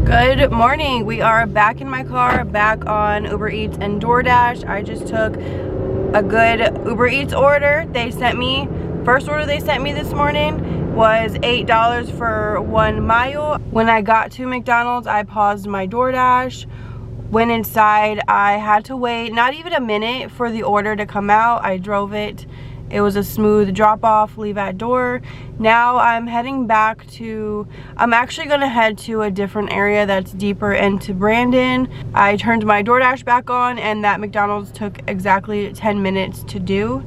Good morning. We are back in my car, back on UberEats and DoorDash. I just took a good UberEats order. They sent me, first order they sent me this morning was $8 for 1 mile. When I got to McDonald's, I paused my DoorDash. Went inside. I had to wait not even a minute for the order to come out. I drove it. It was a smooth drop off, leave at door. Now I'm heading back to, I'm actually gonna head to a different area that's deeper into Brandon. I turned my DoorDash back on and that McDonald's took exactly 10 minutes to do.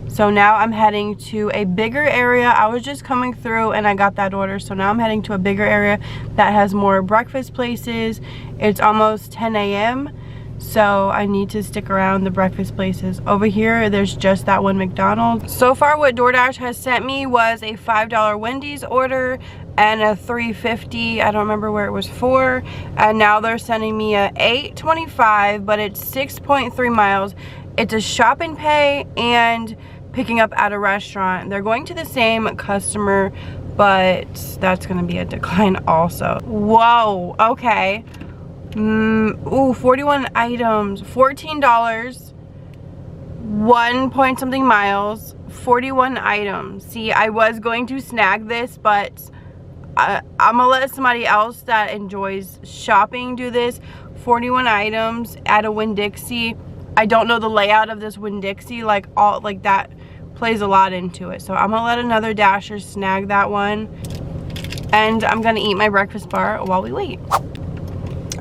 So now I'm heading to a bigger area. I was just coming through and I got that order. So now I'm heading to a bigger area that has more breakfast places. It's almost 10 a.m. So I need to stick around the breakfast places. Over here, there's just that one McDonald's. So far, what DoorDash has sent me was a $5 Wendy's order and a $3.50. I don't remember where it was for. And now they're sending me a $8.25, but it's 6.3 miles. It's a shop and pay and picking up at a restaurant. They're going to the same customer, but that's gonna be a decline also. Whoa, okay. Ooh, 41 items, $14, 1 point something miles, 41 items. See, I was going to snag this, but I'm gonna let somebody else that enjoys shopping do this. 41 items at a Winn-Dixie. I don't know the layout of this Winn-Dixie, like that plays a lot into it. So I'm gonna let another Dasher snag that one, and I'm gonna eat my breakfast bar while we wait.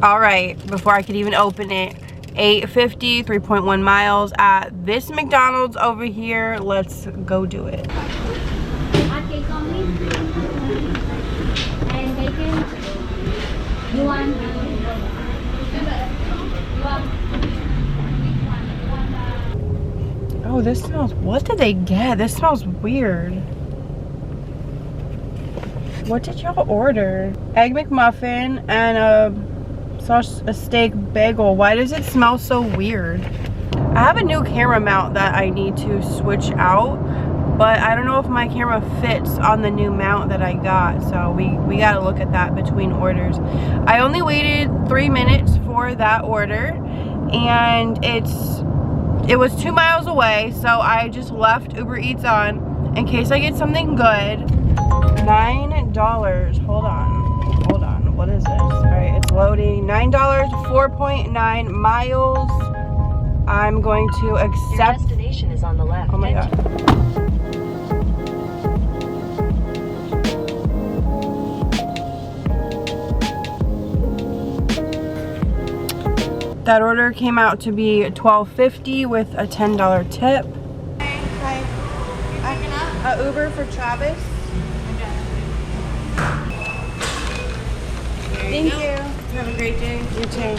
All right, before I could even open it, $8.50, 3.1 miles at this McDonald's over here. Let's go do it. And bacon. You want? Oh, this smells, what did they get? This smells weird. What did y'all order? Egg McMuffin and a steak bagel. Why does it smell so weird? I have a new camera mount that I need to switch out, but I don't know if my camera fits on the new mount that I got, so we gotta look at that between orders. I only waited 3 minutes for that order, and it was 2 miles away, so I just left UberEats on in case I get something good. $9. Hold on. What is this? All right, it's loading. $9, 4.9 miles. I'm going to accept. Your destination is on the left. Oh my god. That order came out to be $12.50 with a $10 tip. Hi. Uber for Travis. Thank you. Have a great day. You too.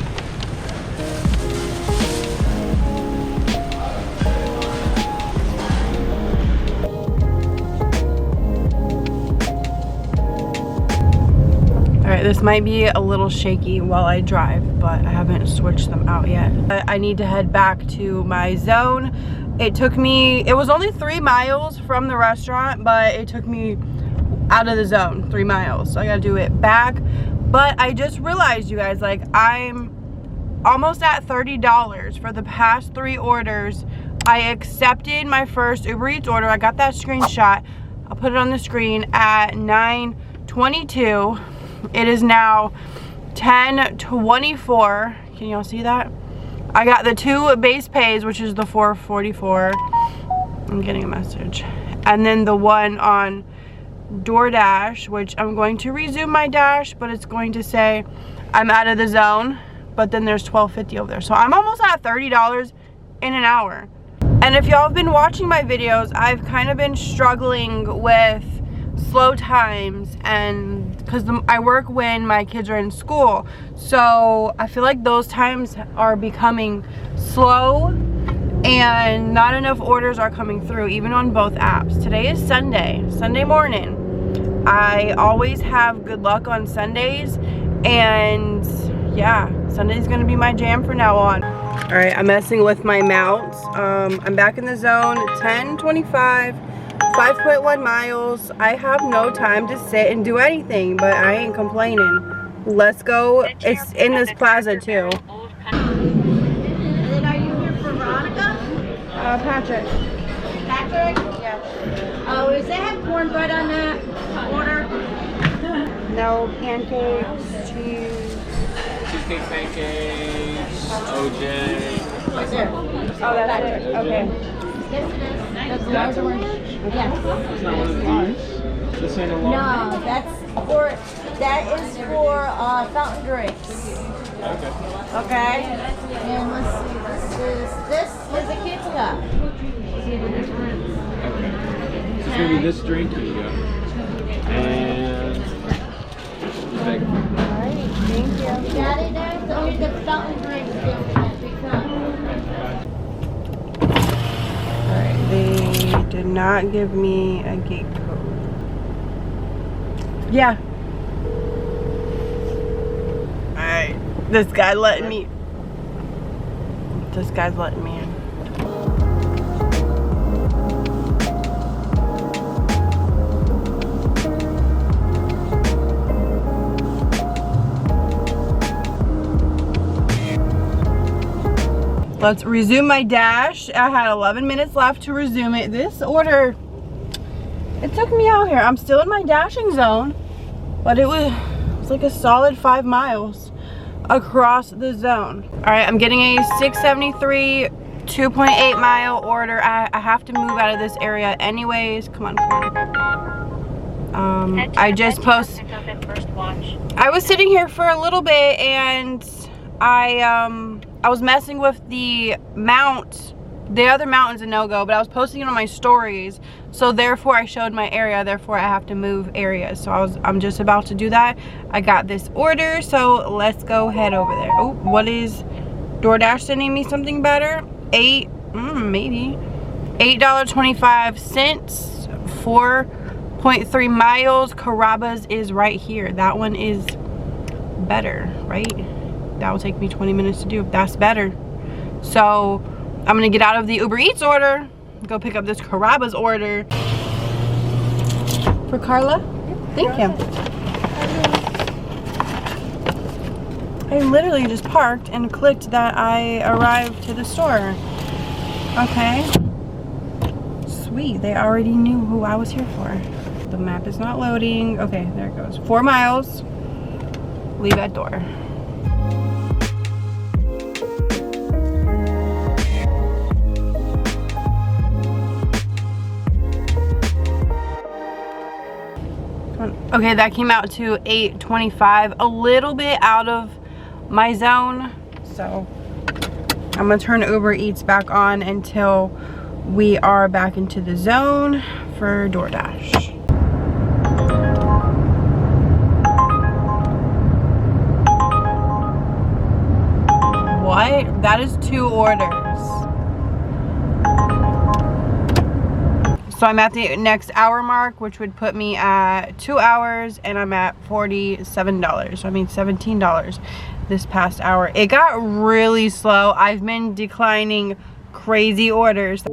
Alright, this might be a little shaky while I drive, but I haven't switched them out yet. I need to head back to my zone. It was only 3 miles from the restaurant, but it took me out of the zone, 3 miles. So I gotta do it back. But I just realized, you guys, like, I'm almost at $30 for the past 3 orders. I accepted my first Uber Eats order. I got that screenshot. I'll put it on the screen at 9:22. It is now 10:24. Can y'all see that? I got the 2 base pays, which is the $4.44. I'm getting a message. And then the one on DoorDash, which I'm going to resume my dash, but it's going to say I'm out of the zone, but then there's $12.50 over there. So I'm almost at $30 in an hour. And if y'all have been watching my videos, I've kind of been struggling with slow times, and because I work when my kids are in school, so I feel like those times are becoming slow and not enough orders are coming through, even on both apps. Today is Sunday morning. I always have good luck on Sundays, and yeah, Sunday's gonna be my jam from now on. All right, I'm messing with my mounts. I'm back in the zone, 10:25, 5.1 miles. I have no time to sit and do anything, but I ain't complaining. Let's go. It's in this plaza too. And then are you here for Veronica? Patrick. Patrick? Yeah. Oh, does that have cornbread on that order? No pancakes, cheese. Cheesecake pancakes, OJ. Right there. Oh, that's it. Okay. Yes, it is. That's the larger one? Yes. It's not one of these. This ain't a long. No, that is for fountain drinks. Okay. Okay? And let's see, this is a kids cup. Okay. So it's gonna be this drink. Here you go. And bag. Alright, thank you. Got it there? So only the fountain drinks that become. Alright, they did not give me a gate code. Yeah. Alright, this guy's letting me in. Let's resume my dash. I had 11 minutes left to resume it. This order, it took me out here. I'm still in my dashing zone, but it was like a solid 5 miles across the zone. All right, I'm getting a 673 2.8 mile order. I have to move out of this area anyways. Come on, come on. I just posted. I was sitting here for a little bit and I was messing with the mount. The other mountain's a no-go, but I was posting it on my stories, so therefore I showed my area, therefore I have to move areas. So I'm just about to do that. I got this order, so let's go head over there. Oh, what is DoorDash sending me something better? Maybe $8.25, 4.3 miles. Carrabba's is right here. That one is better, right? That will take me 20 minutes to do. That's better. So I'm gonna get out of the Uber Eats order, go pick up this Carrabba's order for Carla. Thank you. I literally just parked and clicked that I arrived to the store. Okay. Sweet, they already knew who I was here for. The map is not loading. Okay, there it goes. 4 miles. Leave at door. Okay, that came out to $8.25, a little bit out of my zone. So I'm gonna turn Uber Eats back on until we are back into the zone for DoorDash. What? That is 2 orders. So I'm at the next hour mark, which would put me at 2 hours, and I'm at $47. So I mean $17 this past hour. It got really slow. I've been declining crazy orders.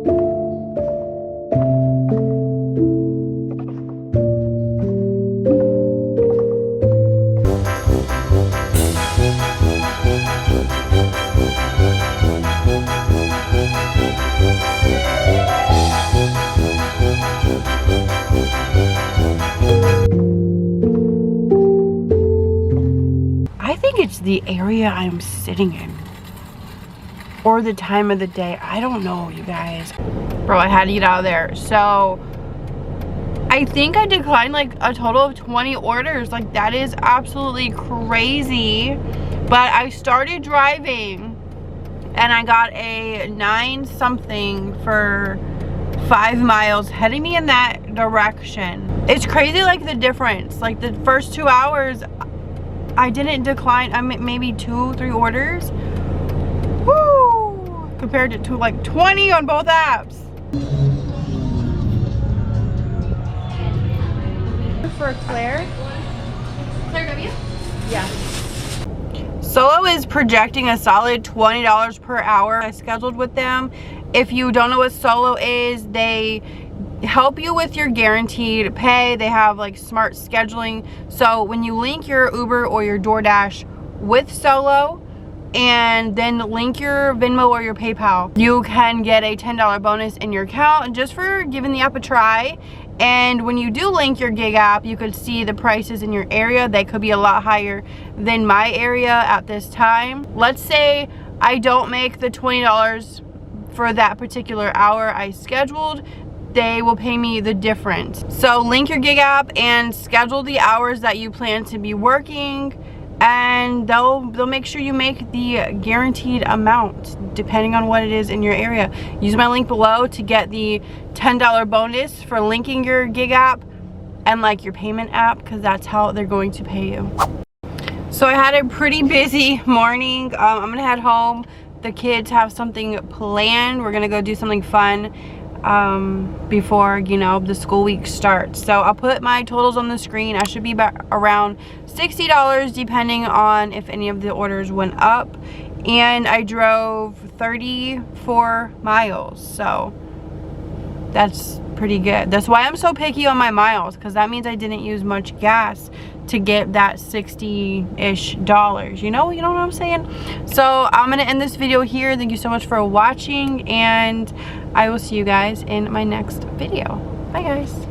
It's the area I'm sitting in or the time of the day. I don't know, you guys. Bro, I had to get out of there. So I think I declined like a total of 20 orders. Like, that is absolutely crazy. But I started driving and I got a 9 something for 5 miles heading me in that direction. It's crazy, like the difference. Like the first 2 hours I didn't decline. I mean, maybe 2-3 orders. Woo! Compared to like 20 on both apps. For Claire. Claire W? Yeah. Solo is projecting a solid $20 per hour. I scheduled with them. If you don't know what Solo is, they help you with your guaranteed pay. They have like smart scheduling. So when you link your Uber or your DoorDash with Solo and then link your Venmo or your PayPal, you can get a $10 bonus in your account just for giving the app a try. And when you do link your gig app, you could see the prices in your area. They could be a lot higher than my area at this time. Let's say I don't make the $20 for that particular hour I scheduled, they will pay me the difference. So link your gig app and schedule the hours that you plan to be working, and they'll make sure you make the guaranteed amount depending on what it is in your area. Use my link below to get the $10 bonus for linking your gig app and like your payment app, because that's how they're going to pay you. So I had a pretty busy morning. I'm gonna head home. The kids have something planned. We're gonna go do something fun before, you know, the school week starts. So I'll put my totals on the screen. I should be back around $60 depending on if any of the orders went up. And I drove 34 miles, so that's pretty good. That's why I'm so picky on my miles, because that means I didn't use much gas to get that $60-ish. You know what I'm saying? So I'm gonna end this video here. Thank you so much for watching, and I will see you guys in my next video. Bye guys.